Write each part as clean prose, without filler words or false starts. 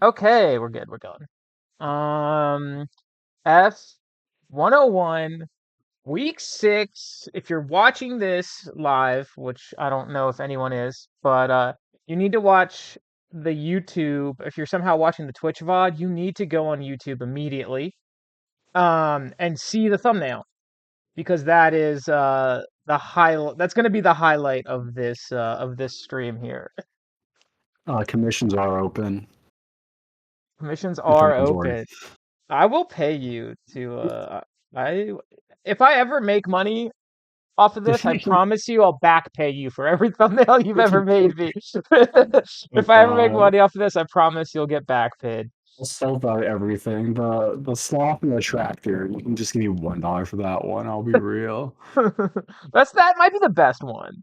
Okay, we're good. We're going. F101 week 6. If you're watching this live, which I don't know if anyone is, but you need to watch the YouTube. If you're somehow watching the Twitch VOD, you need to go on YouTube immediately and see the thumbnail because that is the highlight. That's going to be the highlight of this stream here. Commissions are open, Permissions if are anyone's worried. open. I will pay you to I if I ever make money off of this, I promise you I'll back pay you for every thumbnail you've ever made me. Oh If I ever make God. money off of this, I promise you'll get back paid. I'll sell about everything. The sloth and the tractor, you can just give me $1 for that one. I'll be real. That might be the best one.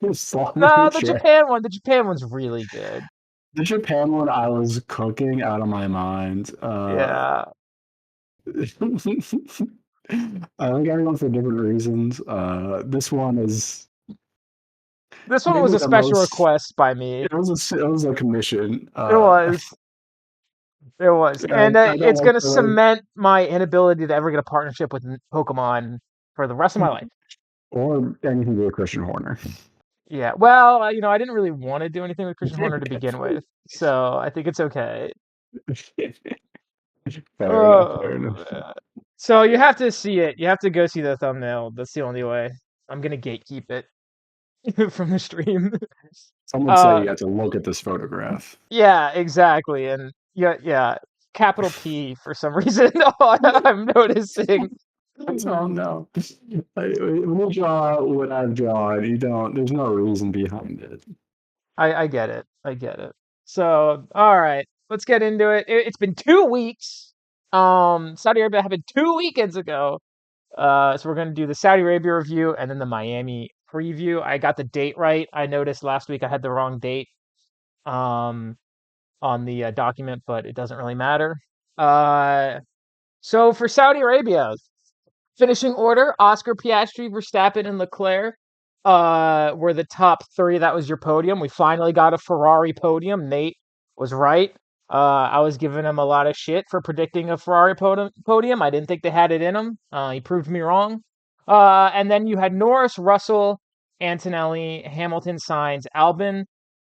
The sloth and the No, tractor. The Japan one's really good. The Japan one, I was cooking out of my mind. Yeah. I think everyone for different reasons. This one is This one was maybe a the special most. request by me. It was a commission. It was. It was. And I don't it's like going to the like cement my inability to ever get a partnership with Pokemon for the rest of my life. or anything to do with Christian Horner. Yeah, well, I didn't really want to do anything with Christian Horner to begin with, so I think it's okay. Fair enough. Fair Oh, enough. man. So you have to see it. You have to go see the thumbnail. That's the only way. I'm gonna gatekeep it from the stream. Some would say Uh, you have to look at this photograph. yeah, exactly, and yeah, capital P for some reason. I'm noticing. I don't know. When you draw what I've drawn, you don't. There's no reason behind it. I get it. I get it. So, all right, let's get into it. It's been 2 weeks. Saudi Arabia happened 2 weekends ago. So we're gonna do the Saudi Arabia review and then the Miami preview. I got the date right. I noticed last week I had the wrong date um on the document, but it doesn't really matter. Uh, so for Saudi Arabia, finishing order: Oscar Piastri, Verstappen, and Leclerc were the top three. That was your podium. We finally got a Ferrari podium. Nate was right. I was giving him a lot of shit for predicting a Ferrari podium. I didn't think they had it in them. He proved me wrong. And then you had Norris, Russell, Antonelli, Hamilton, Sainz, Albon,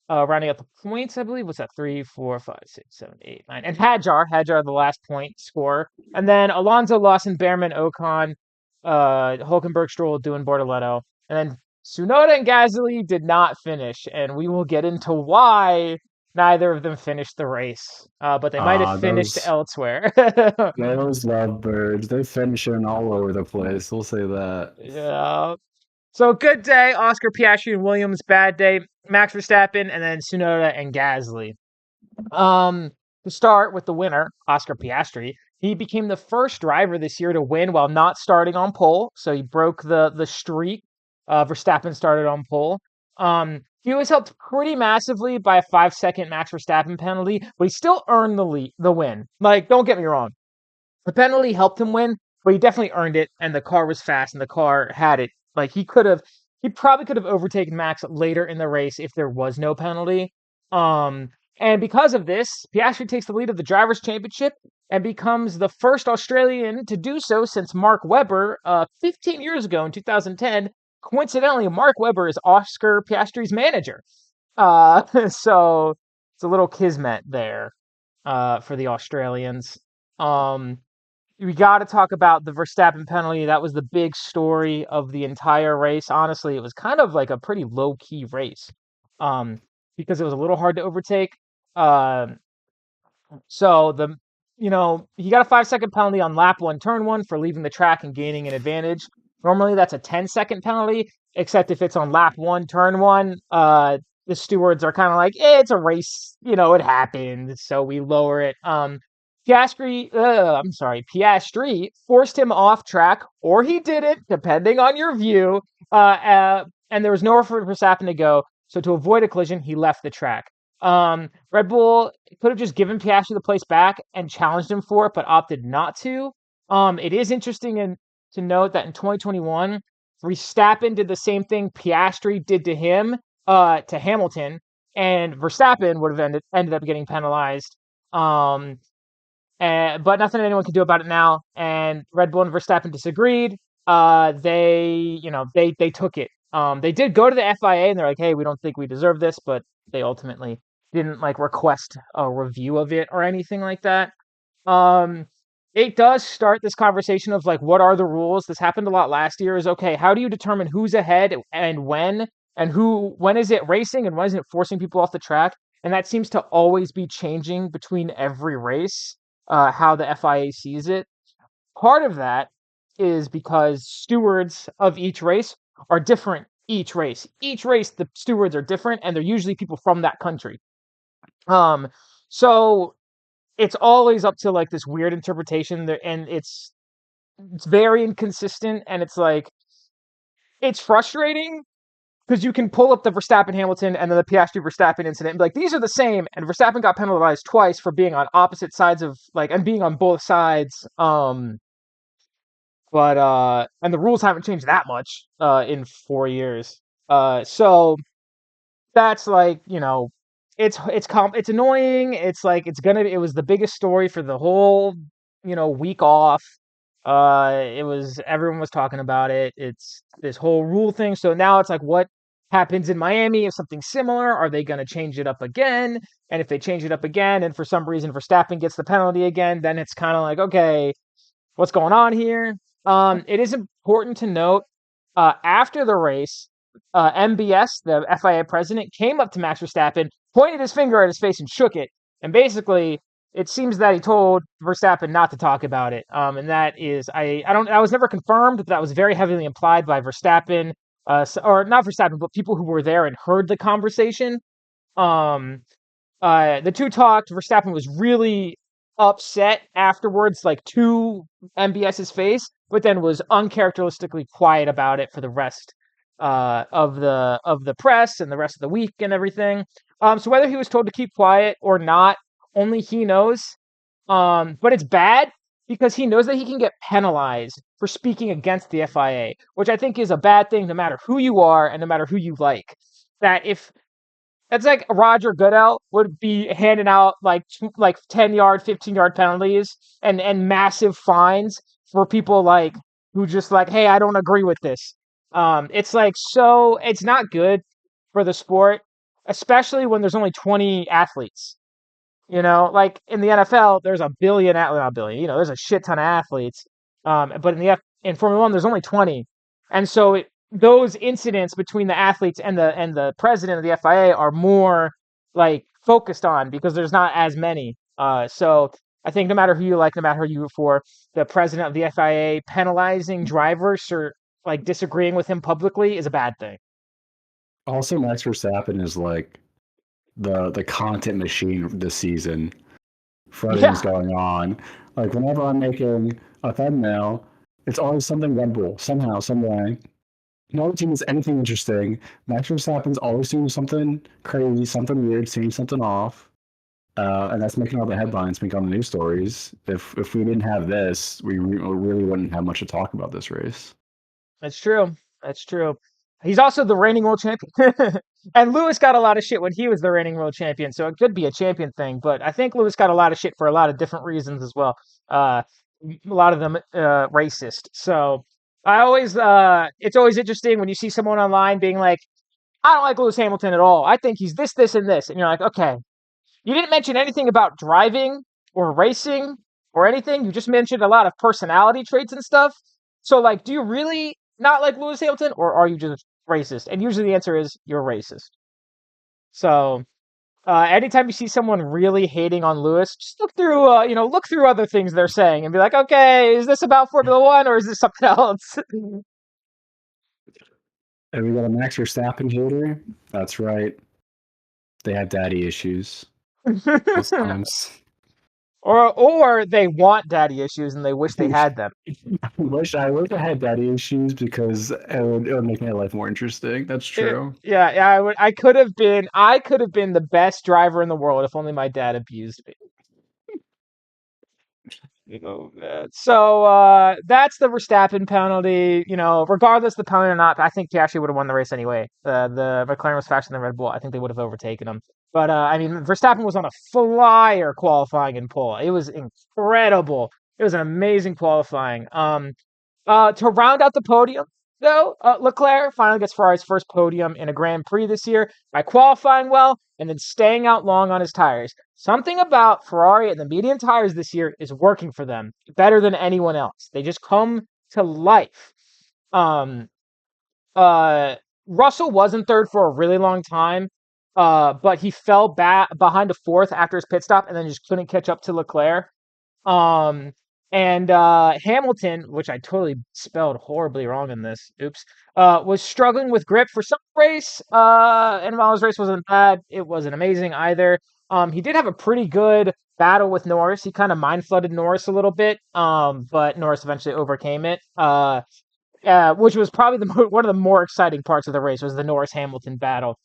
rounding out the points, I believe. What's that? 3, 4, 5, 6, 7, 8, 9. And Hadjar, the last point scorer. And then Alonso, Lawson, Behrman, Ocon, Hulkenberg, Stroll, Doohan, Bortoletto. And then Tsunoda and Gasly did not finish. And we will get into why neither of them finished the race. But they might have finished Those elsewhere. those lovebirds, they're finishing all over the place. We'll say that. Yeah. So good day, Oscar Piastri and Williams. Bad day, Max Verstappen, and then Tsunoda and Gasly. Um, to start with the winner, Oscar Piastri, he became the first driver this year to win while not starting on pole. So he broke the streak. Verstappen started on pole. He was helped pretty massively by a 5-second Max Verstappen penalty, but he still earned the win. Like, don't get me wrong, the penalty helped him win, but he definitely earned it, and the car was fast, and the car had it. Like, he probably could have overtaken Max later in the race if there was no penalty. Um, and because of this, Piastri takes the lead of the Drivers' Championship and becomes the first Australian to do so since Mark Webber, 15 years ago in 2010. Coincidentally, Mark Webber is Oscar Piastri's manager. So it's a little kismet there, for the Australians. Um, we got to talk about the Verstappen penalty. That was the big story of the entire race. Honestly, it was kind of like a pretty low key race, um, because it was a little hard to overtake. Um, so he got a 5-second penalty on lap one, turn one for leaving the track and gaining an advantage. Normally, that's a 10-second penalty, except if it's on lap one, turn one. The stewards are kind of like, it's a race, it happened, so we lower it. Piastri forced him off track, or he didn't, depending on your view. And there was nowhere for Verstappen to go, so to avoid a collision, he left the track. Red Bull could have just given Piastri the place back and challenged him for it, but opted not to. It is interesting to note that in 2021, Verstappen did the same thing Piastri did to him, to Hamilton, and Verstappen would have ended up getting penalized. But nothing anyone can do about it now. And Red Bull and Verstappen disagreed. They took it. They did go to the FIA and they're like, hey, we don't think we deserve this, but they ultimately didn't like request a review of it or anything like that. Um, it does start this conversation of like, what are the rules? This happened a lot last year. Is okay. How do you determine who's ahead and when, and when is it racing and when is it forcing people off the track? And that seems to always be changing between every race. How the FIA sees it. Part of that is because stewards of each race are different each race. Each race, the stewards are different, and they're usually people from that country. Um, so it's always up to like this weird interpretation there, and it's very inconsistent, and it's like it's frustrating because you can pull up the Verstappen Hamilton and then the Piastri Verstappen incident and be like, these are the same. And Verstappen got penalized twice for being on opposite sides of like and being on both sides. But and the rules haven't changed that much in 4 years. So that's like, it's annoying. It's like it was the biggest story for the whole, week off. It was everyone was talking about it. It's this whole rule thing. So now it's like, what happens in Miami if something similar? Are they going to change it up again? And if they change it up again, and for some reason Verstappen gets the penalty again, then it's kind of like, okay, what's going on here? It is important to note after the race, MBS, the FIA president, came up to Max Verstappen, pointed his finger at his face, and shook it. And basically, it seems that he told Verstappen not to talk about it. And that is, I don't, that was never confirmed, but that was very heavily implied by Verstappen, or not Verstappen, but people who were there and heard the conversation. Um, the two talked. Verstappen was really upset afterwards, like to MBS's face, but then was uncharacteristically quiet about it for the rest of the press and the rest of the week and everything. So whether he was told to keep quiet or not, only he knows. But it's bad because he knows that he can get penalized for speaking against the FIA, which I think is a bad thing no matter who you are and no matter who you like. That if That's like Roger Goodell would be handing out like 10-yard, 15-yard penalties and massive fines for people like who just like, hey, I don't agree with this. It's like so it's not good for the sport, especially when there's only 20 athletes. Like in the NFL, there's a billion, not a billion. There's a shit ton of athletes. But in Formula One, there's only 20, and so those incidents between the athletes and the president of the FIA are more like focused on because there's not as many. So I think no matter who you like, no matter who you root for, the president of the FIA penalizing drivers or like disagreeing with him publicly is a bad thing. Also, Max Verstappen is like the content machine this season for everything's Yeah, going on. Like whenever I'm making a thumbnail, it's always something Red Bull somehow, some way. No team is anything interesting. Max Verstappen's always doing something crazy, something weird, seeing something off, and that's making all the headlines, making all the news stories. If we didn't have this, we really wouldn't have much to talk about this race. that's true. That's true. He's also the reigning world champion. And Lewis got a lot of shit when he was the reigning world champion, so it could be a champion thing. But I think Lewis got a lot of shit for a lot of different reasons as well. A lot of them racist. So it's always interesting when you see someone online being like, I don't like Lewis Hamilton at all. I think he's this, this, and this. And you're like, okay, you didn't mention anything about driving or racing or anything. You just mentioned a lot of personality traits and stuff. So, like, do you really not like Lewis Hamilton, or are you just racist? And usually the answer is you're racist. So, anytime you see someone really hating on Lewis, just look through other things they're saying and be like, okay, is this about Formula One or is this something else? And we got a Max Verstappen hater. That's right. They have daddy issues most times. Or they want daddy issues and they wish they had them. I wish I had daddy issues because it would make my life more interesting. That's true. Yeah, I could have been the best driver in the world if only my dad abused me. So that's the Verstappen penalty. Regardless of the penalty or not, I think he actually would have won the race anyway. The McLaren was faster than Red Bull. I think they would have overtaken him. But I mean, Verstappen was on a flyer qualifying in pole. It was incredible. It was an amazing qualifying. To round out the podium, though, Leclerc finally gets Ferrari's first podium in a Grand Prix this year by qualifying well and then staying out long on his tires. Something about Ferrari and the medium tires this year is working for them better than anyone else. They just come to life. Um, uh, Russell was in third for a really long time, but he fell back behind a fourth after his pit stop and then just couldn't catch up to Leclerc. Um, and Hamilton, which I totally spelled horribly wrong in this, oops, was struggling with grip for some race. And while his race wasn't bad, it wasn't amazing either. He did have a pretty good battle with Norris. He kind of mind flooded Norris a little bit. But Norris eventually overcame it. Which was probably one of the more exciting parts of the race was the Norris Hamilton battle.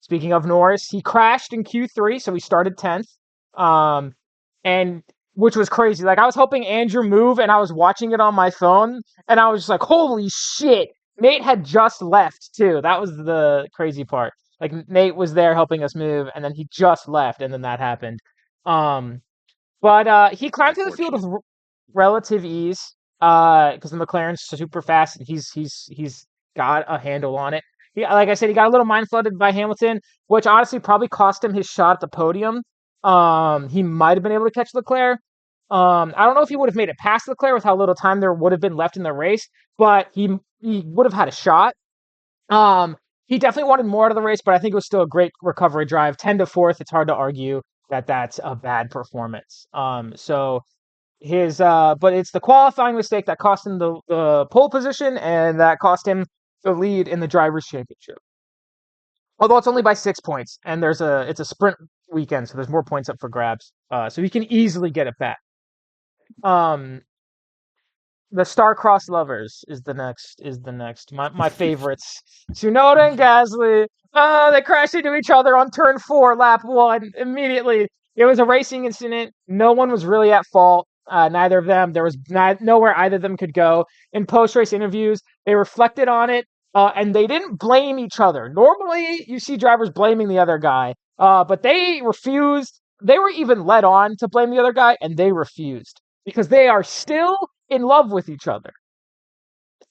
Speaking of Norris, he crashed in Q3, so he started 10th. And which was crazy. Like I was helping Andrew move and I was watching it on my phone and I was just like, holy shit. Nate had just left too. That was the crazy part. Like Nate was there helping us move and then he just left and then that happened. Um, but he climbed through the field with Unfortunate. relative ease because the McLaren's super fast and he's got a handle on it. Like I said, he got a little mind flooded by Hamilton, which honestly probably cost him his shot at the podium. He might have been able to catch Leclerc. I don't know if he would have made it past Leclerc with how little time there would have been left in the race, but he would have had a shot. Um, he definitely wanted more out of the race, but I think it was still a great recovery drive. 10 to fourth, it's hard to argue that that's a bad performance. So but it's the qualifying mistake that cost him the pole position and that cost him the lead in the drivers' championship. Although it's only by 6 points, and it's a sprint weekend, so there's more points up for grabs. So he can easily get it back. Um, the Star-Crossed Lovers is the next. My favorites. Tsunoda and Gasly. They crashed into each other on turn 4, lap 1. Immediately, it was a racing incident. No one was really at fault. Neither of them. There was nowhere either of them could go. In post-race interviews, they reflected on it, and they didn't blame each other. Normally, you see drivers blaming the other guy, but they refused. They were even led on to blame the other guy, and they refused because they are still in love with each other.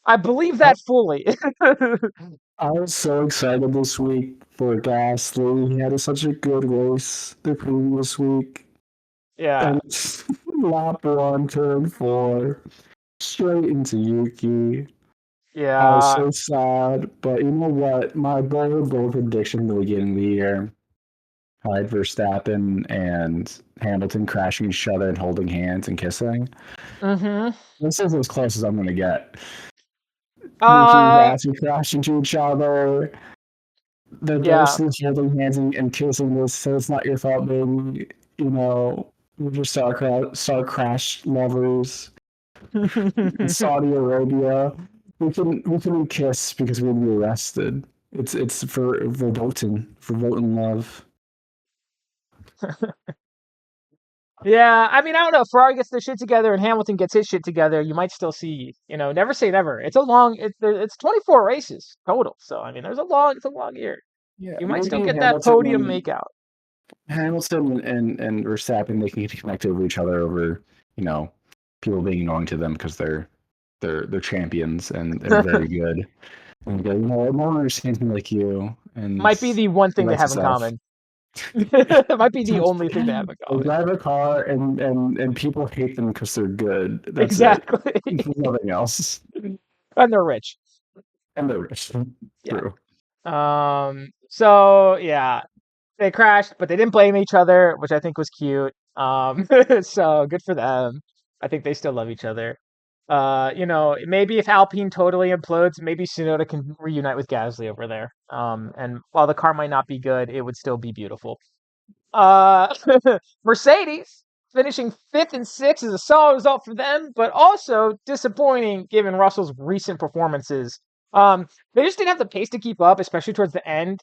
I believe I, that fully. I was so excited this week for Gasly. He had such a good race the previous week. Yeah. And lap one, turn four, straight into Yuki. I was Yeah. so sad, but you know what? My bold prediction in the beginning of the year had Verstappen and Hamilton crashing each other and holding hands and kissing. Mhm. This is as close as I'm going to get. Yuki and Uh Gasly crash into each other. They're both yeah. still holding hands and kissing this, so it's not your fault, baby. You know, we're just star crash lovers in Saudi Arabia. We couldn't kiss because we'd be arrested. It's for voting love. Yeah, I mean, I don't know. Ferrari gets their shit together and Hamilton gets his shit together. You might still see, never say never. It's 24 races total. So, I mean, it's a long year. Yeah, You might still maybe get that podium make out. Hamilton and Verstappen they can get connected with each other over you know people being annoying to them because they're champions and they're very good. And go, no one understands me like you, and Might be the one thing they that's have in stuff. common. It might be the only thing they have in They common. drive a car and people hate them because they're good. That's it. Exactly. Nothing else. And they're rich. And they're rich. Yeah. True. So yeah, they crashed, but they didn't blame each other, which I think was cute. So good for them. I think they still love each other. Maybe if Alpine totally implodes, maybe Tsunoda can reunite with Gasly over there. And while the car might not be good, it would still be beautiful. Uh, Mercedes finishing fifth and sixth is a solid result for them, but also disappointing given Russell's recent performances. They just didn't have the pace to keep up, especially towards the end.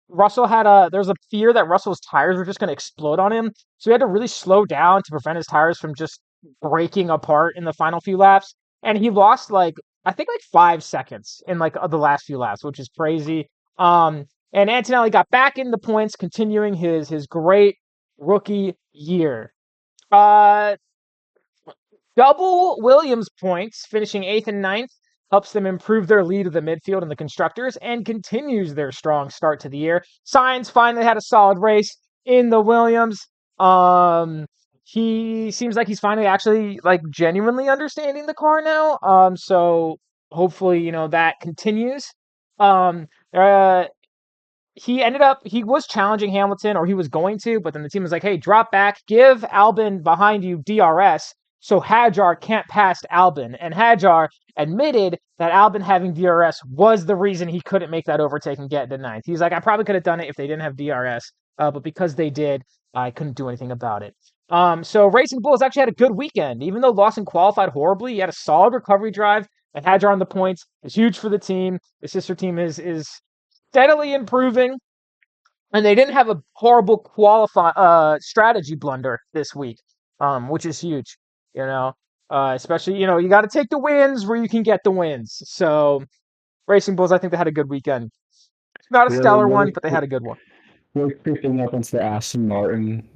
Russell had there's a fear that Russell's tires were just going to explode on him, so he had to really slow down to prevent his tires from just breaking apart in the final few laps. And he lost like I think like 5 seconds in like the last few laps, which is crazy. And Antonelli got back in the points, continuing his great rookie year. Uh, Double Williams points, finishing eighth and ninth, helps them improve their lead of the midfield and the constructors and continues their strong start to the year. Sainz finally had a solid race in the Williams. Um, he seems like he's finally actually like genuinely understanding the car now. So hopefully, that continues. Um, uh, he was challenging Hamilton, or he was going to, but then the team was like, hey, drop back, give Albon behind you DRS so Hadjar can't pass Albon. And Hadjar admitted that Albon having DRS was the reason he couldn't make that overtake and get to ninth. He's like, I probably could have done it if they didn't have DRS, but because they did, I couldn't do anything about it. So Racing Bulls actually had a good weekend. Even though Lawson qualified horribly, he had a solid recovery drive, and Hadjar on the points is huge for the team. The sister team is steadily improving, and they didn't have a horrible strategy blunder this week, which is huge. Especially you got to take the wins where you can get the wins. So Racing Bulls, I think they had a good weekend. Not a We're, stellar one, we're, but they had a good one. we're creeping up into the Aston Martin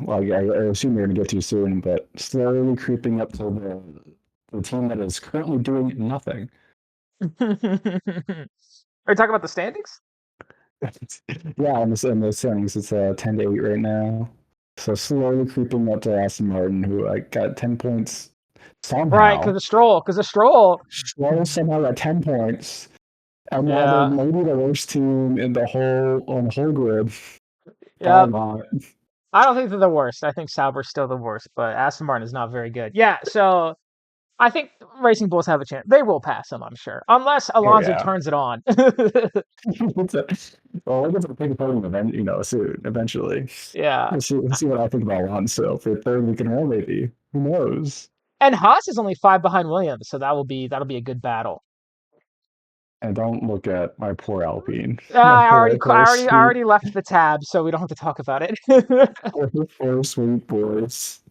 well, yeah, I assume you're going to get to soon, but slowly creeping up to the team that is currently doing nothing. Are you talking about the standings? Yeah, in the standings, it's 10-8 right now. So slowly creeping up to Aston Martin, who got 10 points Right, somehow. because the Stroll. Stroll somehow got 10 points. And now they're Yeah, maybe the worst team on the whole grid. yeah. By lot. I don't think they're the worst. I think Sauber's still the worst, but Aston Martin is not very good. Yeah, so I think Racing Bulls have a chance. They will pass them, I'm sure, unless Oh Alonso yeah. turns it on. Well, we'll get to the big podium event, soon, eventually. Yeah, Let's see what I think about Alonso for third week in a row, maybe. Who knows? and Haas is only 5 behind Williams, so that'll be a good battle. And don't look at my poor Alpine. My I already, poor, I poor already, I sweet, already left the tab, so we don't have to talk about it. poor sweet boys.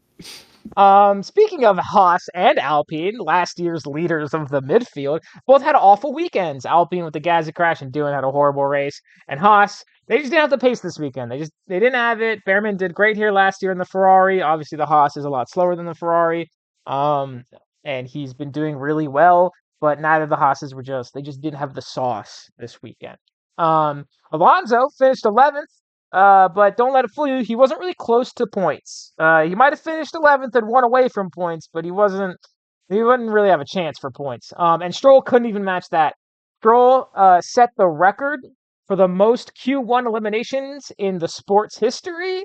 Speaking of Haas and Alpine, last year's leaders of the midfield, both had awful weekends. Alpine with the Gasly crash and Doohan had a horrible race, and Haas, they just didn't have the pace this weekend. They didn't have it. Behrman did great here last year in the Ferrari. Obviously, the Haas is a lot slower than the Ferrari, um, and he's been doing really well. But neither of the Haas's they just didn't have the sauce this weekend. Alonso finished 11th. But don't let it fool you. He wasn't really close to points. He might have finished 11th and one away from points, but he wasn't. He wouldn't really have a chance for points. And Stroll couldn't even match that. Stroll set the record for the most Q1 eliminations in the sport's history.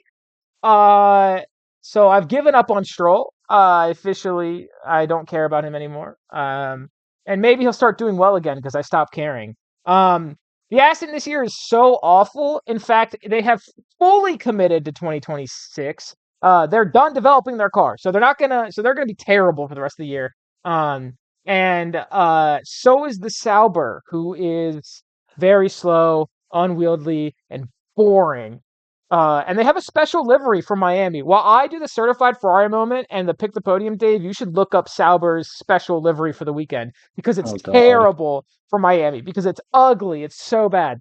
Uh, so I've given up on Stroll. Officially, I don't care about him anymore. And maybe he'll start doing well again because I stopped caring. Um, the Aston this year is so awful. In fact, they have fully committed to 2026. They're done developing their car, so they're gonna be terrible for the rest of the year. Um, and so is the Sauber, who is very slow, unwieldy, and boring. And they have a special livery for Miami. While I do the certified Ferrari moment and the pick the podium, Dave, you should look up Sauber's special livery for the weekend because it's Oh God. terrible for Miami because it's ugly. It's so bad.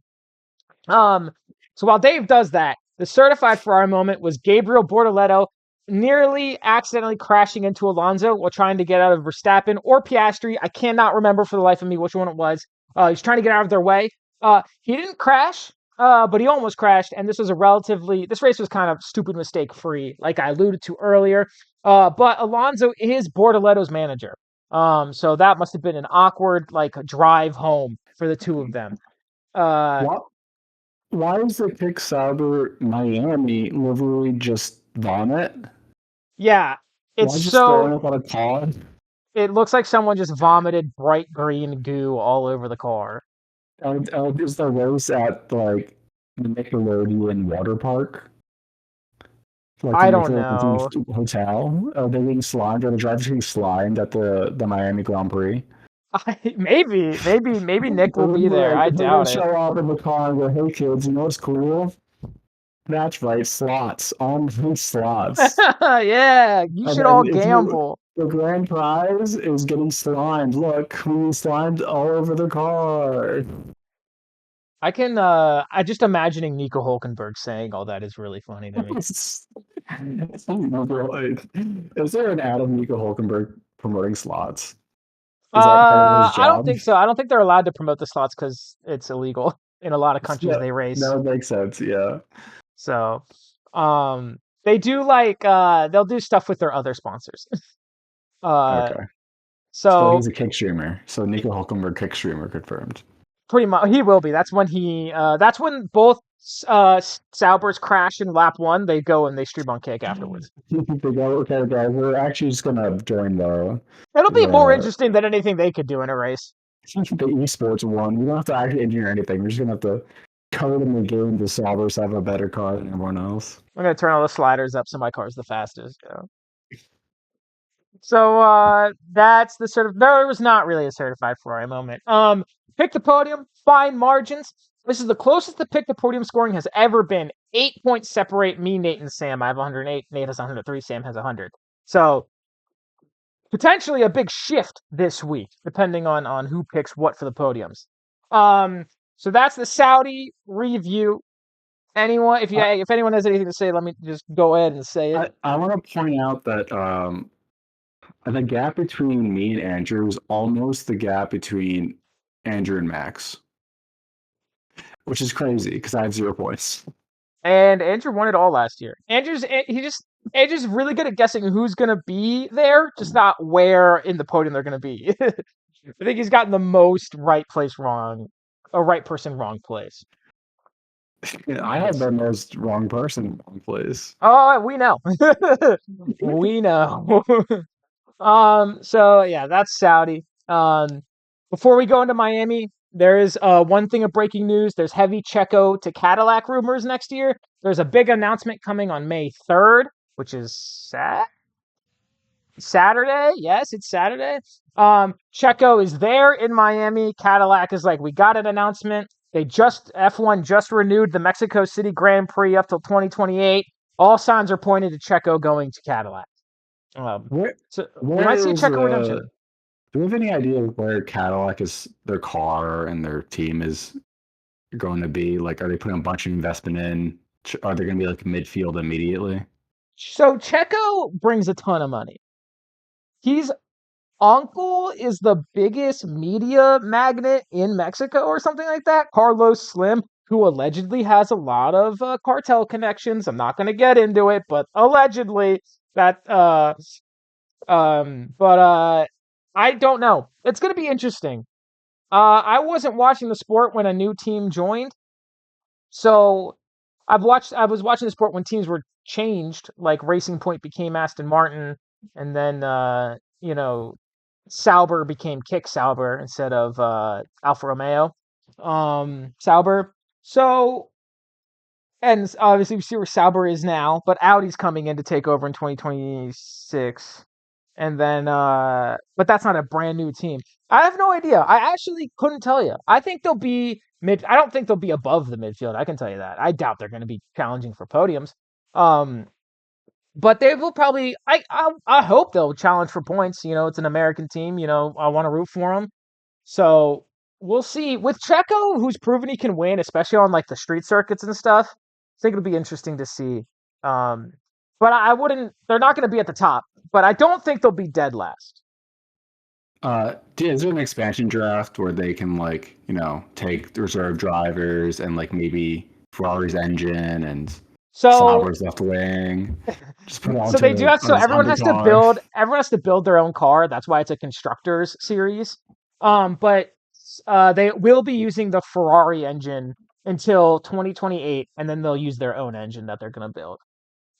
Um, so while Dave does that, the certified Ferrari moment was Gabriel Bortoleto nearly accidentally crashing into Alonso while trying to get out of Verstappen or Piastri. I cannot remember for the life of me which one it was. He's trying to get out of their way. He didn't crash, but he almost crashed, and this race was kind of stupid mistake free, like I alluded to earlier. But Alonso is Bortoleto's manager. So that must have been an awkward like drive home for the two of them. Uh, What? Why is the Pick Sauber Miami literally just vomit? yeah, it's Why just so throwing up on a pond? it looks like someone just vomited bright green goo all over the car. Is the race at like the Nickelodeon water park? Like the I don't know. Nickelodeon hotel? Are they being slimed? Are the drivers being slimed at the Miami Grand Prix? Maybe Nick will be there. I They're gonna doubt it. show up in the car and go, "Hey kids, you know what's cool? That's right, slots, on slots." Yeah, you And should all then if you gamble. the grand prize is getting slimed. Look, we slimed all over the car. I just imagining Nico Hulkenberg saying all that is really funny to me. Is there an Adam Nico Hulkenberg promoting slots? Is that part of his I don't job? think so. I don't think they're allowed to promote the slots because it's illegal in a lot of countries Yeah, they race. that would make sense. Yeah. So, they do they'll do stuff with their other sponsors. Uh, Okay. So so he's a kick streamer. So Nico Hulkenberg kick streamer confirmed. pretty much he will be. That's when both Saubers crash in lap one. They go and they stream on Kick afterwards. They go, okay, guys, we're actually just gonna join It'll be more the interesting than anything they could do in a race. the esports one. We don't have to actually engineer anything. We're just gonna have to code in the game the solvers have a better car than everyone else. I'm gonna turn all the sliders up so my car's the fastest. So that's the sort of there was not really a certified Ferrari moment. Pick the podium, fine margins. This is the closest the pick the podium scoring has ever been. 8 points separate me, Nate, and Sam. I have 108. Nate has 103. Sam has 100. So potentially a big shift this week, depending on who picks what for the podiums. So that's the Saudi review. Anyone, I, if anyone has anything to say, let me just go ahead and say it. I want to point out that the gap between me and Andrew is almost the gap between Andrew and Max, which is crazy because I have 0 points. And Andrew won it all last year. Andrew's really good at guessing who's gonna be there, just not where in the podium they're gonna be. I think he's gotten the most right place wrong, a right person wrong place. I have the most wrong person in wrong place. Oh, we know. We know. So yeah, that's Saudi. Before we go into Miami, there is one thing of breaking news. There's heavy Checo to Cadillac rumors next year. There's a big announcement coming on May 3rd, which is Saturday. Yes, it's Saturday. Checo is there in Miami. Cadillac is like, we got an announcement. F1 just renewed the Mexico City Grand Prix up till 2028. All signs are pointing to Checo going to Cadillac. Where So we where might see a is Checo redemption. do we have any idea of where Cadillac is their car and their team is going to be? Like, are they putting a bunch of investment in? Are they going to be like midfield immediately? So Checo brings a ton of money. His uncle is the biggest media magnet in Mexico or something like that. Carlos Slim, who allegedly has a lot of cartel connections. I'm not going to get into it, but allegedly that but I don't know. It's going to be interesting. I wasn't watching the sport when a new team joined. So I was watching the sport when teams were changed, like Racing Point became Aston Martin, and then Sauber became Kick Sauber instead of Alfa Romeo Sauber. So and obviously we see where Sauber is now, but Audi's coming in to take over in 2026. And then but that's not a brand new team. I have no idea. I actually couldn't tell you. I think they'll be mid I don't think they'll be above the midfield. I can tell you that. I doubt they're going to be challenging for podiums. Um but they will probably I hope they'll challenge for points. It's an American team, I want to root for them. So we'll see with Checo, who's proven he can win, especially on like the street circuits and stuff. I think it'll be interesting to see. Um, but I wouldn't. They're not going to be at the top, but I don't think they'll be dead last. Is there an expansion draft where they can take reserve drivers and like maybe Ferrari's engine and So, Sauber's left wing, just put it so they do onto have. So an everyone has to undercar? build. Everyone has to build their own car. That's why it's a constructors series. But they will be using the Ferrari engine until 2028, and then they'll use their own engine that they're going to build.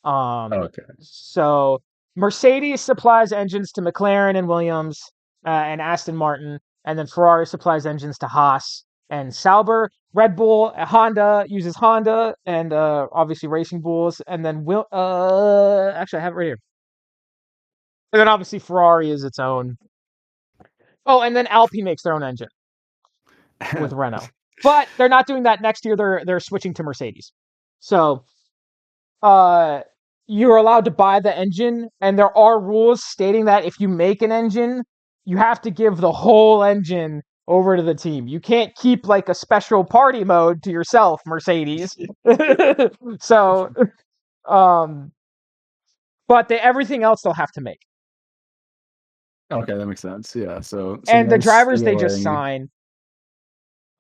Okay. So Mercedes supplies engines to McLaren and Williams and Aston Martin, and then Ferrari supplies engines to Haas and Sauber. Red Bull, Honda uses Honda, and obviously Racing Bulls, and then actually I have it right here. And then obviously Ferrari is its own. Oh, and then Alpine makes their own engine with Renault, but they're not doing that next year. They're switching to Mercedes. So uh, you're allowed to buy the engine, and there are rules stating that if you make an engine, you have to give the whole engine over to the team. You can't keep like a special party mode to yourself, Mercedes. So, um, but everything else they'll have to make, Okay, that makes sense. Yeah, so some and the nice drivers they just stealing. sign.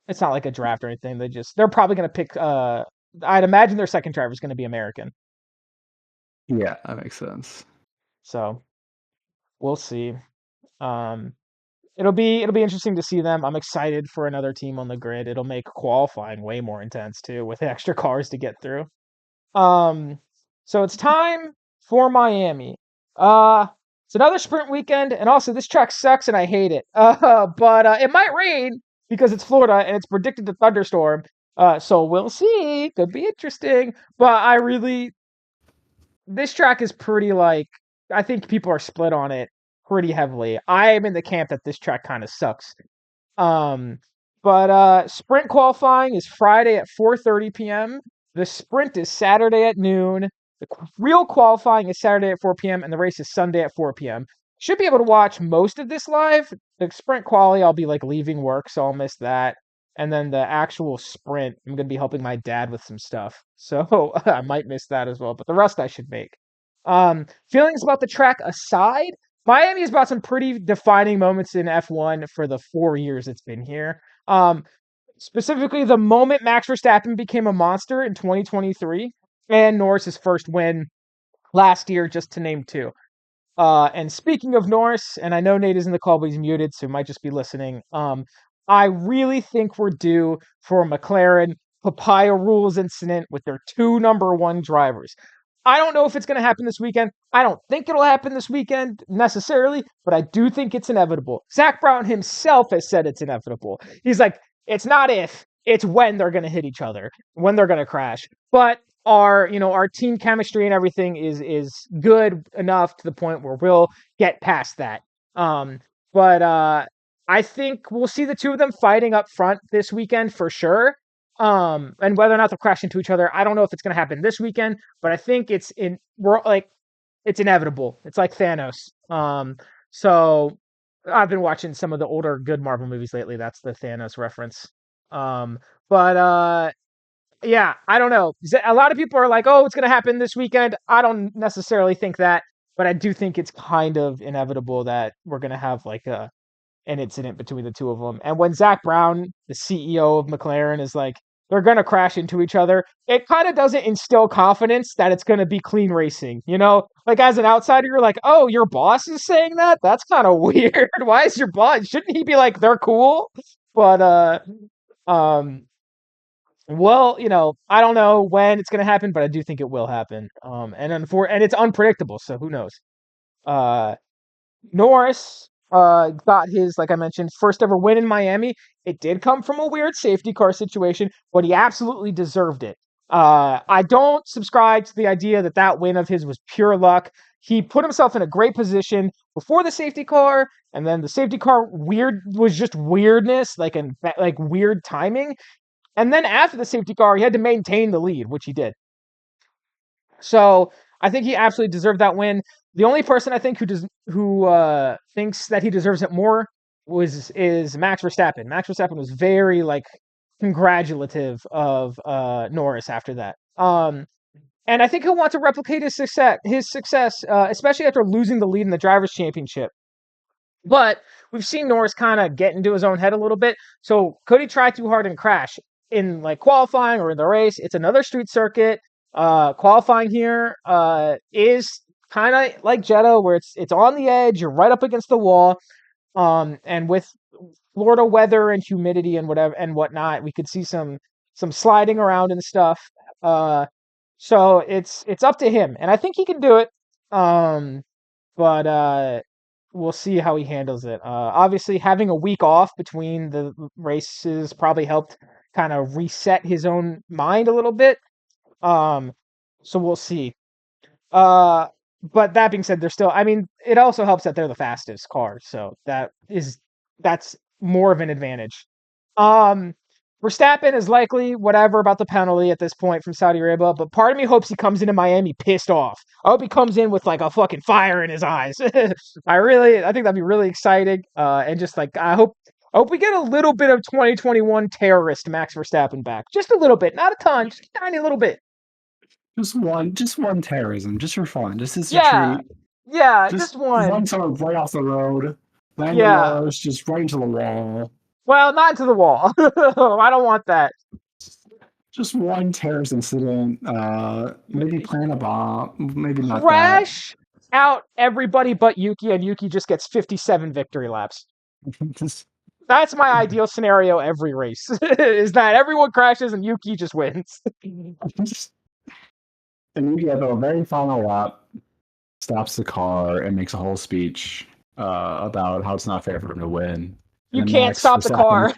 It's not like a draft or anything. They're probably gonna pick. I'd imagine their second driver is gonna be American. Yeah, that makes sense. So we'll see. Um, it'll be interesting to see them. I'm excited for another team on the grid. It'll make qualifying way more intense too, with extra cars to get through. Um, so it's time for Miami. Uh, it's another sprint weekend, and also this track sucks and I hate it. But it might rain because it's Florida and it's predicted to thunderstorm. So we'll see. Could be interesting. But this track is pretty like, I think people are split on it pretty heavily. I am in the camp that this track kind of sucks. Um, but sprint qualifying is Friday at 4:30 p.m. The sprint is Saturday at noon. The real qualifying is Saturday at 4 p.m. and the race is Sunday at 4 p.m. Should be able to watch most of this live. The sprint quali, I'll be like leaving work, so I'll miss that. And then the actual sprint, I'm gonna be helping my dad with some stuff, so I might miss that as well. But the rest I should make. Feelings about the track aside, Miami has brought some pretty defining moments in F1 for the 4 years it's been here. Specifically, the moment Max Verstappen became a monster in 2023 and Norris's first win last year, just to name two. And speaking of Norris, and I know Nate is in the call, but he's muted, so he might just be listening. I really think we're due for a McLaren papaya rules incident with their two number one drivers. I don't know if it's going to happen this weekend. I don't think it'll happen this weekend necessarily, but I do think it's inevitable. Zach Brown himself has said it's inevitable. He's like, it's not if, it's when they're going to hit each other, when they're going to crash. But our team chemistry and everything is good enough to the point where we'll get past that. But I think we'll see the two of them fighting up front this weekend for sure. And whether or not they'll crash into each other, I don't know if it's going to happen this weekend, but I think it's inevitable. It's like Thanos. So I've been watching some of the older good Marvel movies lately. That's the Thanos reference. But yeah, I don't know. A lot of people are like, "Oh, it's going to happen this weekend." I don't necessarily think that, but I do think it's kind of inevitable that we're going to have like an incident between the two of them. And when Zach Brown, the CEO of McLaren, is like, they're going to crash into each other, it kind of doesn't instill confidence that it's going to be clean racing. Like as an outsider, you're like, oh, your boss is saying that? That's kind of weird. Why is your boss? Shouldn't he be like, they're cool? But, um, well, I don't know when it's going to happen, but I do think it will happen. And it's unpredictable, so who knows? Uh, Norris got his, like I mentioned, first ever win in Miami. It did come from a weird safety car situation, but he absolutely deserved it. I don't subscribe to the idea that that win of his was pure luck. He put himself in a great position before the safety car, and then the safety car was just weirdness, like weird timing. And then after the safety car, he had to maintain the lead, which he did. So I think he absolutely deserved that win. The only person I think who thinks that he deserves it more is Max Verstappen. Max Verstappen was very like congratulative of Norris after that. And I think he'll want to replicate his success, especially after losing the lead in the drivers' championship. But we've seen Norris kind of get into his own head a little bit. So could he try too hard and crash in like qualifying or in the race? It's another street circuit. Qualifying here is kind of like Jeddah, where it's on the edge. You're right up against the wall. And with Florida weather and humidity and whatever and whatnot, we could see some sliding around and stuff. So it's up to him, and I think he can do it. But we'll see how he handles it. Obviously, having a week off between the races probably helped kind of reset his own mind a little bit. Um, so we'll see. But that being said, they're still. I mean, it also helps that they're the fastest cars, so that is that's more of an advantage. Um, Verstappen is likely whatever about the penalty at this point from Saudi Arabia, but part of me hopes he comes into Miami pissed off. I hope he comes in with like a fucking fire in his eyes. I think that'd be really exciting. And just like I hope we get a little bit of 2021 terrorist Max Verstappen back, just a little bit, not a ton, just a tiny little bit. Just one terrorism, just for fun, just as a Yeah, treat. yeah, Just just one. run someone right off the road, land on Yeah. those, just right into the wall. Well, not into the wall. I don't want that. Just one terrorist incident. Maybe plant a bomb. Maybe not that. Crash out everybody but Yuki, and Yuki just gets 57 victory laps. just, That's my ideal scenario every race, is that everyone crashes and Yuki just wins. just, and you get a very final lap, stops the car, and makes a whole speech about how it's not fair for him to win. And You then can't stop the car.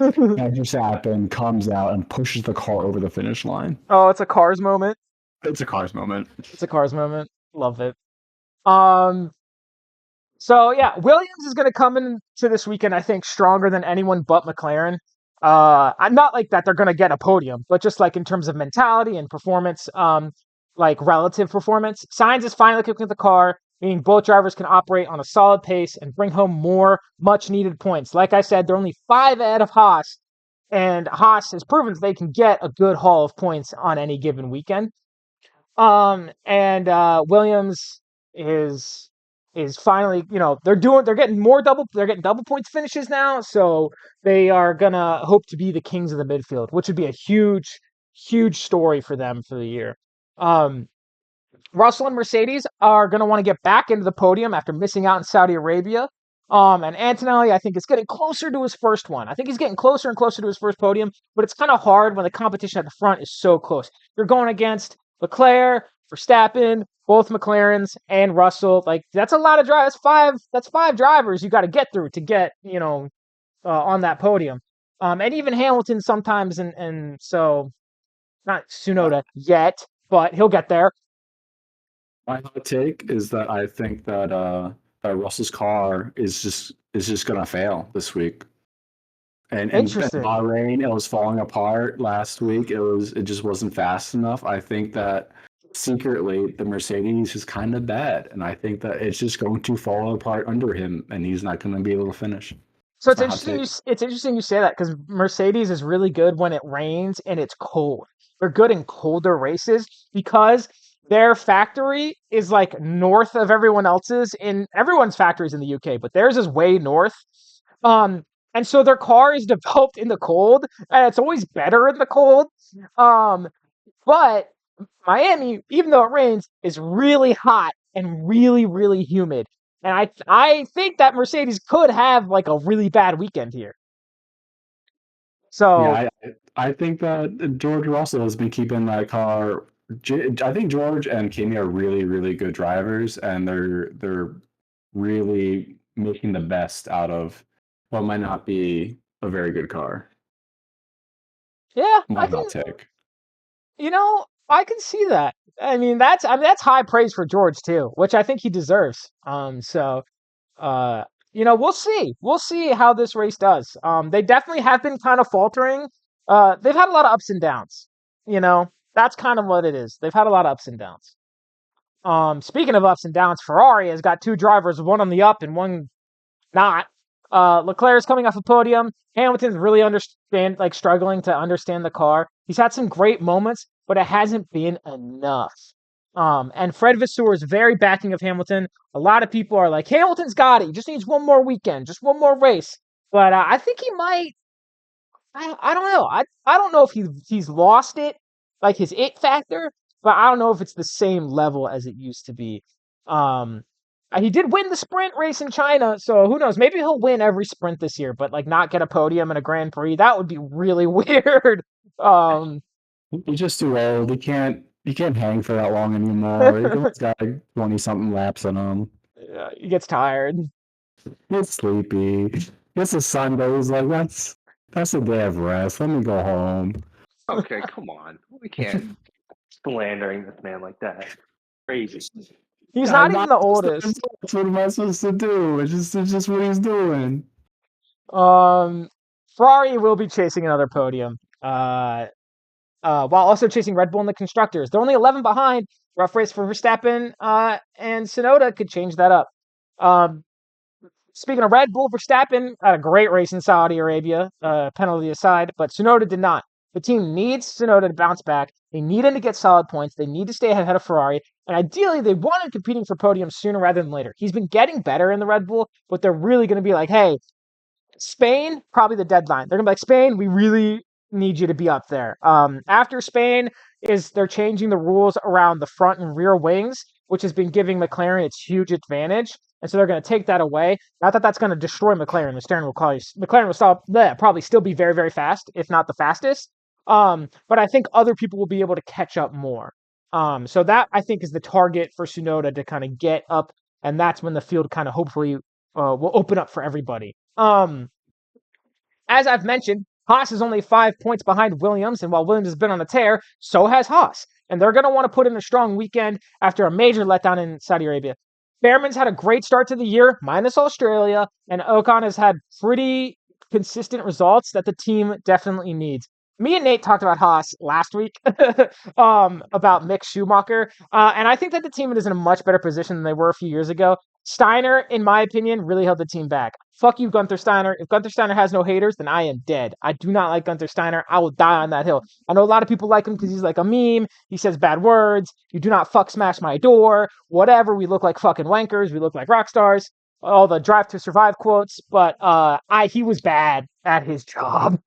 Max Verstappen comes out and pushes the car over the finish line. Oh, it's a Cars moment. It's a Cars moment. It's a Cars moment. Love it. Um, So yeah, Williams is going to come into this weekend, I think, stronger than anyone but McLaren. I'm not like that they're going to get a podium, but just like in terms of mentality and performance, like relative performance. Sainz is finally cooking the car, meaning both drivers can operate on a solid pace and bring home more much needed points. Like I said, they're only 5 ahead of Haas, and Haas has proven that they can get a good haul of points on any given weekend. And Williams is finally, they're getting double points finishes now, so they are gonna hope to be the kings of the midfield, which would be a huge story for them for the year. Um, Russell and Mercedes are going to want to get back into the podium after missing out in Saudi Arabia. And Antonelli, I think, is getting closer to his first one. I think he's getting closer and closer to his first podium, but it's kind of hard when the competition at the front is so close. You're going against Leclerc, Verstappen, both McLarens, and Russell. Like, that's a lot of drivers. That's five drivers you got to get through to get, on that podium. And even Hamilton sometimes, and so not Tsunoda yet, but he'll get there. My hot take is that I think that Russell's car is just gonna fail this week. And Interesting. Bahrain, it was falling apart last week. It just wasn't fast enough. I think that secretly the Mercedes is kind of bad, and I think that it's just going to fall apart under him, and he's not going to be able to finish. So It's it's my hot interesting. take. It's interesting you say that because Mercedes is really good when it rains and it's cold. They're good in colder races because their factory is like north of everyone else's. In everyone's factories in the UK, but theirs is way north. Um, and so their car is developed in the cold, and it's always better in the cold. Um, but Miami, even though it rains, is really hot and really humid. And I think that Mercedes could have like a really bad weekend here. So Yeah, I think that George Russell has been keeping that car. I think George and Kimi are really good drivers, and they're really making the best out of what might not be a very good car. yeah, My hot take. I can see that. That's high praise for George too, which I think he deserves. Uh, we'll see. We'll see how this race does. They definitely have been kind of faltering. They've had a lot of ups and downs. That's kind of what it is. They've had a lot of ups and downs. Speaking of ups and downs, Ferrari has got two drivers, one on the up and one not. Leclerc's coming off a podium. Hamilton's really struggling to understand the car. He's had some great moments, but it hasn't been enough. And Fred Vasseur is very backing of Hamilton. A lot of people are like, Hamilton's got it. He just needs one more weekend, just one more race. But I think he might. I don't know. I don't know if he's lost it, like his it factor, but I don't know if it's the same level as it used to be. Um, he did win the sprint race in China, so who knows? Maybe he'll win every sprint this year, but like not get a podium in a Grand Prix. That would be really weird. Um, He's just too old. He can't hang for that long anymore. He's got like 20 something laps on him. he gets tired. He's sleepy. It's a Sunday. He's like, that's a day of rest. Let me go home. Okay, come on. We can't slandering this man like that. Crazy. He's I'm not even not the supposed to oldest. insult. What am I supposed to do? It's just what he's doing. Ferrari will be chasing another podium. While also chasing Red Bull in the constructors. They're only 11 behind. Rough race for Verstappen, and Tsunoda could change that up. Um, Speaking of Red Bull, Verstappen had a great race in Saudi Arabia, penalty aside, but Tsunoda did not. The team needs Tsunoda to bounce back. They need him to get solid points. They need to stay ahead of Ferrari. And ideally, they want him competing for podiums sooner rather than later. He's been getting better in the Red Bull, but they're really going to be like, hey, Spain, probably the deadline. They're gonna be like, Spain, we really need you to be up there. After Spain is they're changing the rules around the front and rear wings, which has been giving McLaren its huge advantage. And so they're going to take that away. Not that that's going to destroy McLaren. McLaren will probably still be very, very fast, if not the fastest. But I think other people will be able to catch up more. So that I think is the target for Tsunoda to kind of get up, and that's when the field kind of hopefully will open up for everybody. As I've mentioned, Haas is only 5 points behind Williams, and while Williams has been on a tear, so has Haas. And they're going to want to put in a strong weekend after a major letdown in Saudi Arabia. Behrman's had a great start to the year, minus Australia, and Ocon has had pretty consistent results that the team definitely needs. Me and Nate talked about Haas last week, about Mick Schumacher, and I think that the team is in a much better position than they were a few years ago. Steiner, in my opinion, really held the team back. Fuck you, Gunther Steiner. If Gunther Steiner has no haters, then I am dead. I do not like Gunther Steiner. I will die on that hill. I know a lot of people like him because he's like a meme. He says bad words. You do not fuck smash my door. Whatever. We look like fucking wankers. We look like rock stars. All the Drive to Survive quotes. But he was bad at his job.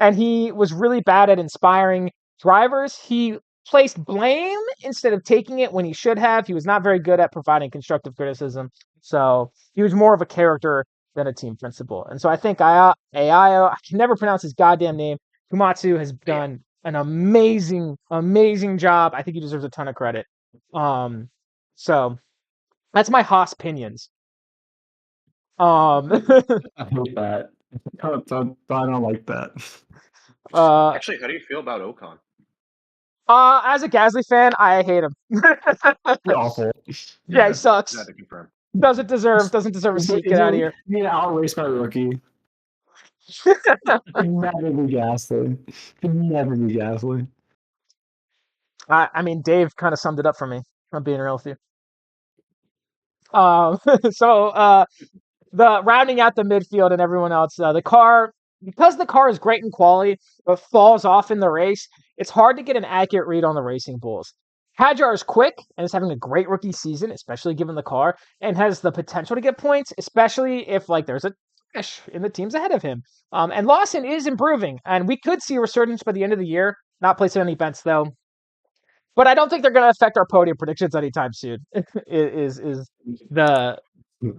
And he was really bad at inspiring drivers. He placed blame instead of taking it when he should have. He was not very good at providing constructive criticism. So he was more of a character than a team principal. And so I think Ayo, I can never pronounce his goddamn name. Kumatsu has done an amazing, amazing job. I think he deserves a ton of credit. So that's my Haas opinions. I hate that. I don't like that. Actually, how do you feel about Ocon? As a Gasly fan, I hate him. Awful. Yeah, he sucks. That to confirm. Doesn't deserve a seat. Get out of here. You need outrace by rookie. Never be Gasly. Never be Gasly. I mean, Dave kind of summed it up for me. I'm being real with you. The rounding out the midfield and everyone else, the car, because the car is great in quality, but falls off in the race, it's hard to get an accurate read on the Racing Bulls. Hadjar is quick and is having a great rookie season, especially given the car, and has the potential to get points, especially if there's a crash in the teams ahead of him. And Lawson is improving, and we could see a resurgence by the end of the year. Not placing any bets though, but I don't think they're going to affect our podium predictions anytime soon. is the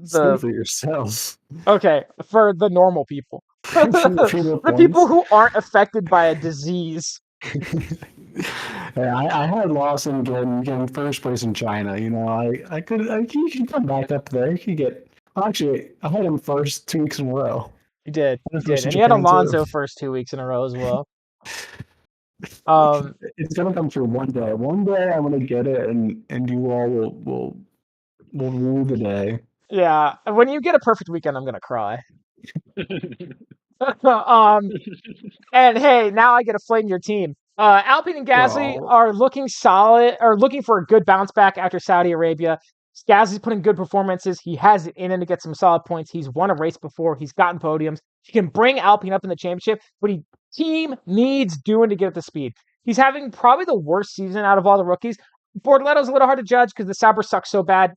Speak for yourself. Okay, for the normal people. The people who aren't affected by a disease. I had Lawson getting first place in China. You know, he could come back up there. He could get. Actually, I had him first 2 weeks in a row. He did, and he had Alonso first 2 weeks in a row as well. It's gonna come through one day. One day I'm gonna get it, and you all will rule the day. Yeah, when you get a perfect weekend, I'm gonna cry. And hey, now I get to flame your team. Alpine and Gasly are looking solid, or looking for a good bounce back after Saudi Arabia. Gasly's putting good performances. He has it in him to get some solid points. He's won a race before. He's gotten podiums. He can bring Alpine up in the championship, but team needs doing to get up to speed. He's having probably the worst season out of all the rookies. Bortoletto's a little hard to judge because the Sauber sucks so bad.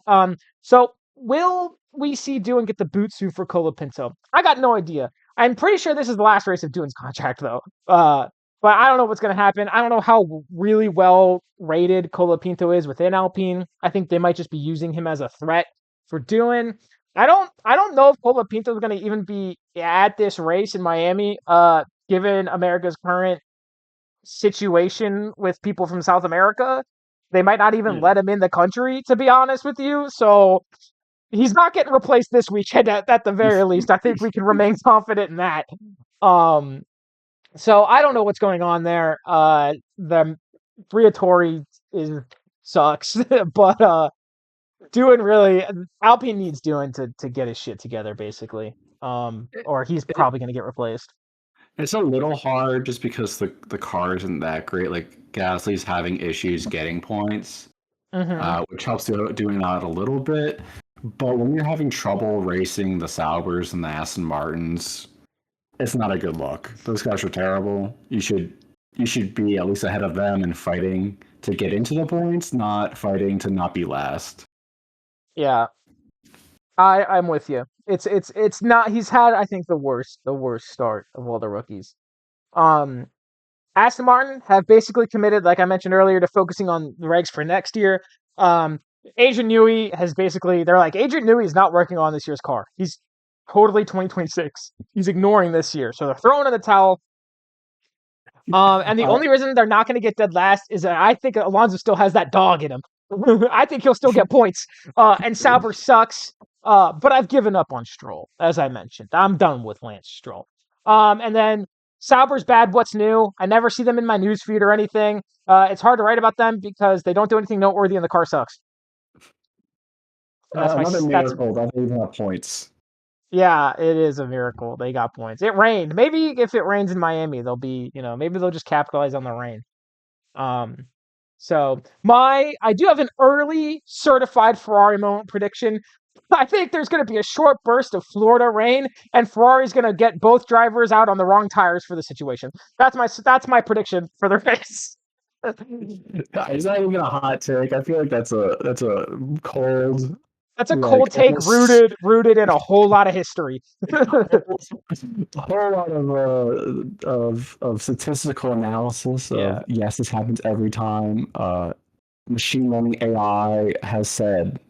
So will we see Doohan get the boot suit for Colapinto? I got no idea. I'm pretty sure this is the last race of Doohan's contract, though. But I don't know what's going to happen. I don't know how really well rated Colapinto is within Alpine. I think they might just be using him as a threat for Doohan. I don't know if Colapinto is going to even be at this race in Miami, given America's current situation with people from South America. They might not even let him in the country, to be honest with you. So he's not getting replaced this weekend at the very least. I think we can remain confident in that. So I don't know what's going on there. The Briatore sucks, but Alpine needs Doohan to get his shit together, basically. or he's probably going to get replaced. It's a little hard just because the car isn't that great. Like Gasly's having issues getting points, which helps doing that a little bit. But when you're having trouble racing the Saubers and the Aston Martins, it's not a good look. Those guys are terrible. You should be at least ahead of them and fighting to get into the points, not fighting to not be last. Yeah, I'm with you. It's not. He's had, I think, the worst start of all the rookies. Aston Martin have basically committed, like I mentioned earlier, to focusing on the regs for next year. Adrian Newey has basically, they're like, Adrian Newey is not working on this year's car. He's totally 2026. He's ignoring this year. So they're throwing in the towel. And the only reason they're not going to get dead last is that I think Alonso still has that dog in him. I think he'll still get points. And Sauber sucks. But I've given up on Stroll, as I mentioned. I'm done with Lance Stroll. And then Sauber's bad. What's new? I never see them in my newsfeed or anything. It's hard to write about them because they don't do anything noteworthy and the car sucks. Another miracle that they even have points. Yeah, it is a miracle. They got points. It rained. Maybe if it rains in Miami, they'll be, maybe they'll just capitalize on the rain. So I do have an early certified Ferrari moment prediction. I think there's going to be a short burst of Florida rain, and Ferrari's going to get both drivers out on the wrong tires for the situation. That's my prediction for the race. Is that even a hot take? I feel like that's a cold. That's a cold take rooted in a whole lot of history. A whole lot of statistical analysis of yes, this happens every time. Machine learning AI has said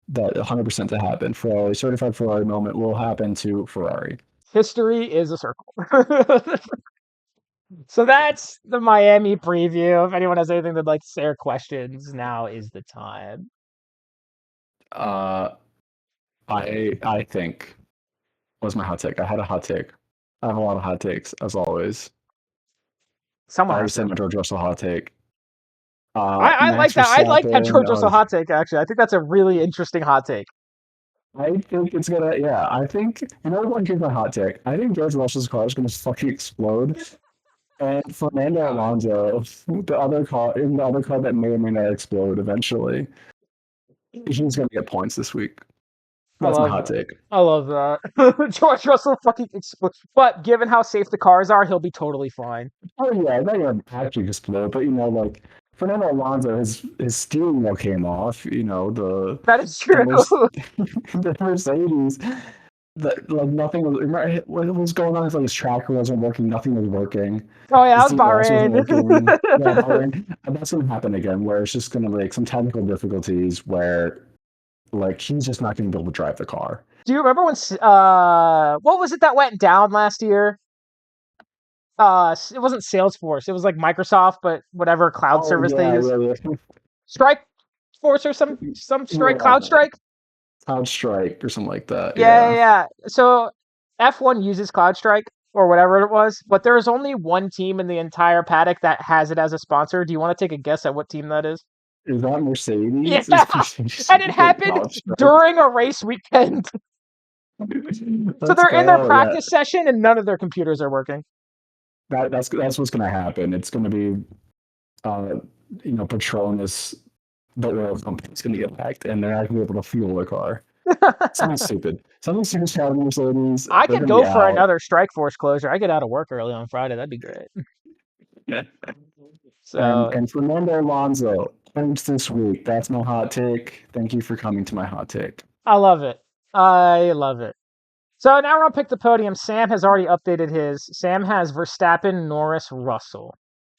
that 100% to happen. Ferrari certified Ferrari moment will happen to Ferrari. History is a circle. So that's the Miami preview. If anyone has anything they'd like to say or questions, now is the time. I think was my hot take. I had a hot take. I have a lot of hot takes, as always. Someone I has said my George Russell hot take. I like that. I like that George Russell hot take, actually. I think that's a really interesting hot take. I think it's gonna, I think, here's my hot take. I think George Russell's car is gonna fucking explode. And Fernando Alonso, the other car that may or may not explode eventually, he's gonna get points this week. That's my hot take. I love that. George Russell fucking explodes. But given how safe the cars are, he'll be totally fine. Oh yeah, they're gonna actually explode, but like Fernando Alonso, his steering wheel came off. That is true. The Mercedes, like nothing was. What was going on? Like his tracker wasn't working. Nothing was working. Oh yeah, that was Bahrain. Bahrain. And that's gonna happen again, where it's just gonna some technical difficulties where he's just not gonna be able to drive the car. Do you remember when? What was it that went down last year? It wasn't Salesforce. It was like Microsoft, but whatever cloud service they use. Yeah. Strike Force or some strike, Cloud Strike. Cloud Strike or something like that. Yeah. So F1 uses Cloud Strike or whatever it was, but there is only one team in the entire paddock that has it as a sponsor. Do you want to take a guess at what team that is? Is that Mercedes? Yeah, and it happened during a race weekend. So they're in their practice session and none of their computers are working. That's what's going to happen. It's going to be, Petronas, the oil company's going to get hacked, and they're not going to be able to fuel the car. Something stupid. Something stupid happening with Mercedes. I could go for another Strike Force closure. I get out of work early on Friday. That'd be great. Yeah. So and Fernando Alonso points this week. That's my hot take. Thank you for coming to my hot take. I love it. So now we're going to pick the podium. Sam has already updated his. Sam has Verstappen, Norris, Russell.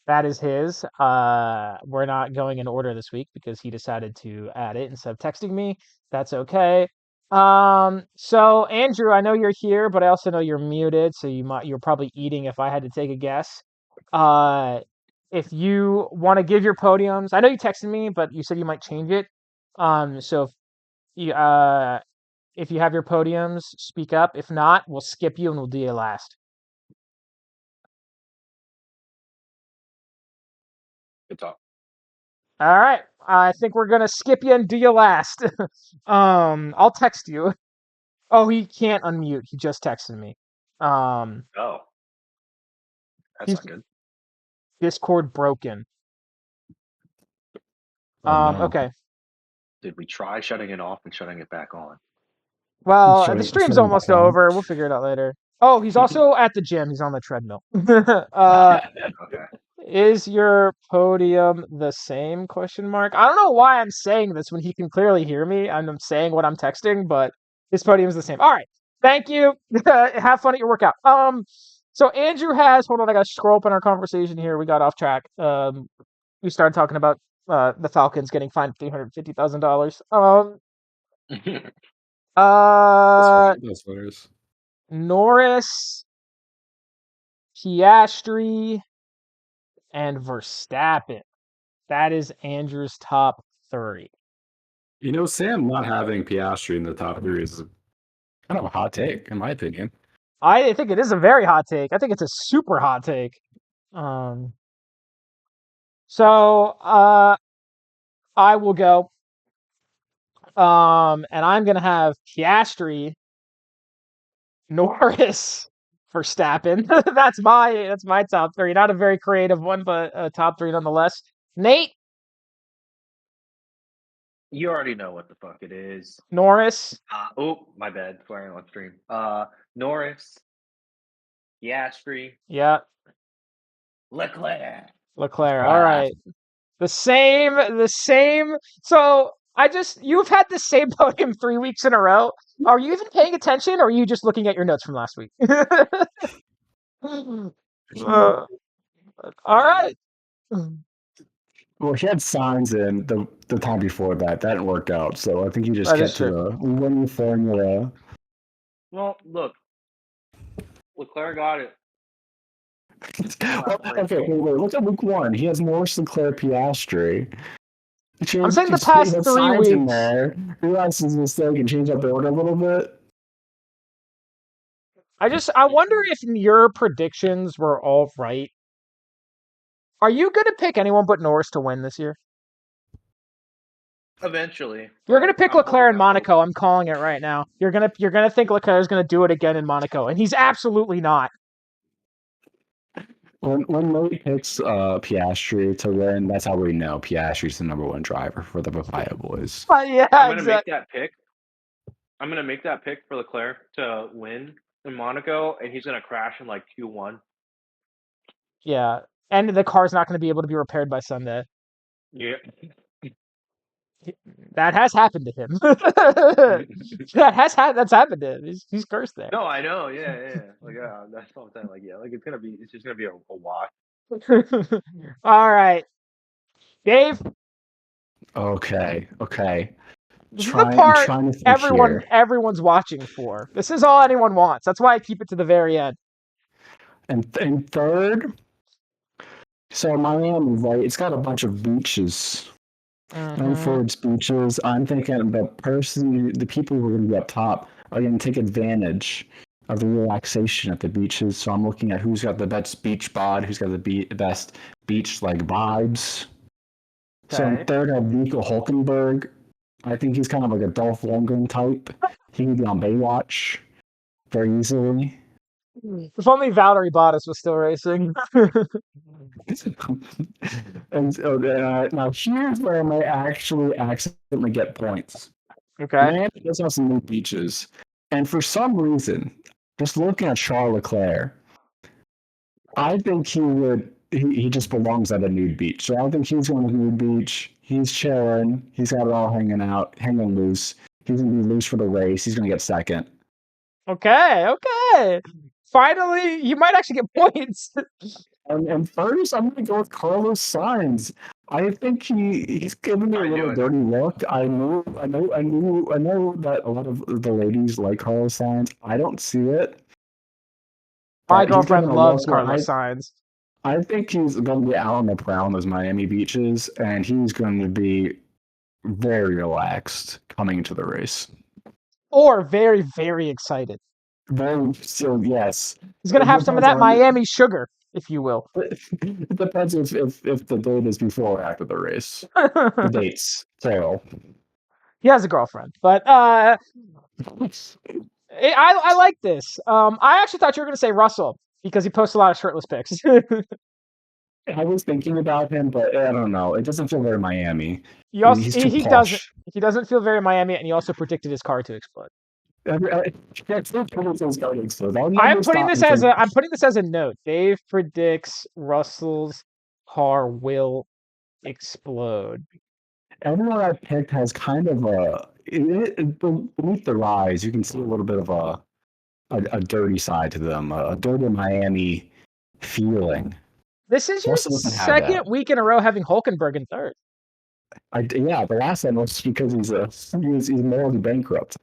That is his. We're not going in order this week because he decided to add it instead of texting me. That's okay. So Andrew, I know you're here, but I also know you're muted, so you're probably eating if I had to take a guess. If you want to give your podiums, I know you texted me, but you said you might change it. So if you have your podiums, speak up. If not, we'll skip you and we'll do you last. Good talk. All right. I think we're going to skip you and do you last. I'll text you. Oh, he can't unmute. He just texted me. Oh, that's He's not good. Discord broken. Oh no. Okay. Did we try shutting it off and shutting it back on? Well, the stream's Shutting almost back on. over. We'll figure it out later. Oh, he's also at the gym. He's on the treadmill. Okay. Is your podium the same? Question mark. I don't know why I'm saying this when he can clearly hear me. I'm saying what I'm texting, but his podium is the same. All right. Thank you. Have fun at your workout. So Andrew has. Hold on. I got to scroll up in our conversation here. We got off track. We started talking about the Falcons getting fined $350,000. That's what it is. Norris, Piastri, and Verstappen. That is Andrew's top 3. Sam not having Piastri in the top 3 is kind of a hot take, in my opinion. I think it is a very hot take. I think it's a super hot take. So I will go. And I'm gonna have Piastri, Norris, Verstappen. that's my top 3. Not a very creative one, but a top 3 nonetheless. Nate, You already know what the fuck it is. Norris. Oh, my bad. Swearing on stream. Norris, Piastri, Yeah, Leclerc. Leclerc. All right. The same. So you've had the same podium 3 weeks in a row. Are you even paying attention, or are you just looking at your notes from last week? All right. Well, he had signs in the time before that. That didn't work out. So I think he just That is kept to true. the winning formula. Well, look, Leclerc got it. Okay, wait. Look at Luke 1. He has Norris, Leclerc, Piastri. I'm saying the past 3 signs in weeks. there. Realized his mistake and change up the order a little bit. I wonder if your predictions were all right. Are you going to pick anyone but Norris to win this year? Eventually. You're going to pick Leclerc in Monaco. I'm calling it right now. You're going to think Leclerc is going to do it again in Monaco, and he's absolutely not. When Nate picks Piastri to win, that's how we know Piastri's the number 1 driver for the Papaya Boys. Yeah, I'm gonna make that pick. I'm gonna make that pick for Leclerc to win in Monaco, and he's gonna crash in like Q1. Yeah, and the car's not going to be able to be repaired by Sunday. Yeah. That has happened to him. That's happened to him. He's cursed there. No, I know. Yeah. Like, that's what I'm saying. Like, yeah, like it's just gonna be a wash. All right, Dave. Okay. This is the part trying to think here. everyone's watching for. This is all anyone wants. That's why I keep it to the very end. And third, so Miami, right? It's got a bunch of beaches. Known for its beaches. I'm thinking the people who are going to be up top are going to take advantage of the relaxation at the beaches. So I'm looking at who's got the best beach bod, who's got the best beach like vibes. Okay. So in third, I have Nico Hulkenberg. I think he's kind of like a Dolph Lundgren type. He can be on Baywatch very easily. If only Valerie Bottas was still racing. And so now here's where I may actually accidentally get points. Okay. Man, he does have some new beaches. And for some reason, just looking at Charles Leclerc, I think he just belongs at a nude beach. So I don't think he's going to a nude beach. He's chilling. He's got it all hanging loose. He's going to be loose for the race. He's going to get second. Okay. Finally, you might actually get points. And first, I'm going to go with Carlos Sainz. I think he's giving me a little dirty look. I know that a lot of the ladies like Carlos Sainz. I don't see it. My girlfriend loves Carlos Sainz. I think he's going to be out on the prowl on those Miami beaches, and he's going to be very relaxed coming into the race. Or very, very excited. Yes. He's going to have some of that Miami sugar, if you will. It depends if the date is before or after the race. The dates. So he has a girlfriend, but I like this. I actually thought you were going to say Russell because he posts a lot of shirtless pics. I was thinking about him, but I don't know. It doesn't feel very Miami. He also He's too doesn't posh. feel very Miami, and he also predicted his car to explode. That's not what it says going, so that'll I'm never putting stop this me as from. a note. Dave predicts Russell's car will explode. Everyone I picked has kind of beneath their eyes, you can see a little bit of a dirty side to them, a dirty Miami feeling. This is your Russell doesn't have second that. week in a row having Hulkenberg in third. Yeah, the last time was because he's morally bankrupt.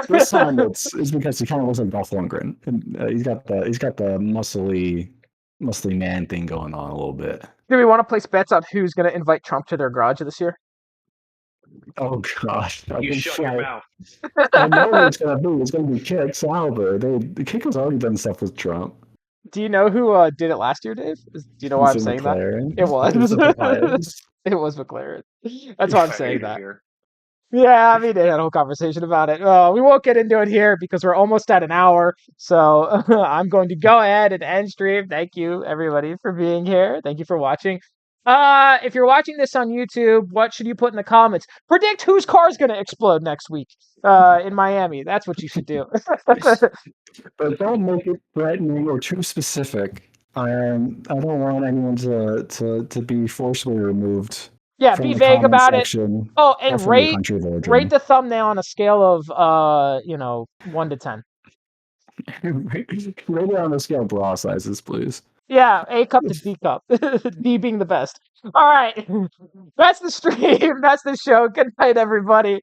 This time it's because he kind of looks like Dolph Lundgren. And, he's got the muscly man thing going on a little bit. Do we want to place bets on who's going to invite Trump to their garage this year? Oh gosh, You shut your mouth. I know what it's gonna be. It's gonna be Kick Sauber. The Kick has already done stuff with Trump. Do you know who did it last year, Dave? Do you know why I'm saying McLaren. that? It was. It's the Lions. It was McLaren. That's why I'm I saying hate it that. here. Yeah, I mean, they had a whole conversation about it. We won't get into it here because we're almost at an hour. So I'm going to go ahead and end stream. Thank you, everybody, for being here. Thank you for watching. If you're watching this on YouTube, what should you put in the comments? Predict whose car is going to explode next week in Miami. That's what you should do. But don't make it threatening or too specific. I don't want anyone to be forcibly removed Yeah, from be the vague comment about it. section Oh, or and from your country of origin. rate the thumbnail on a scale of 1 to 10. Rate it on the scale of bra sizes, please. Yeah, A cup to D cup. D being the best. All right. That's the stream. That's the show. Good night, everybody.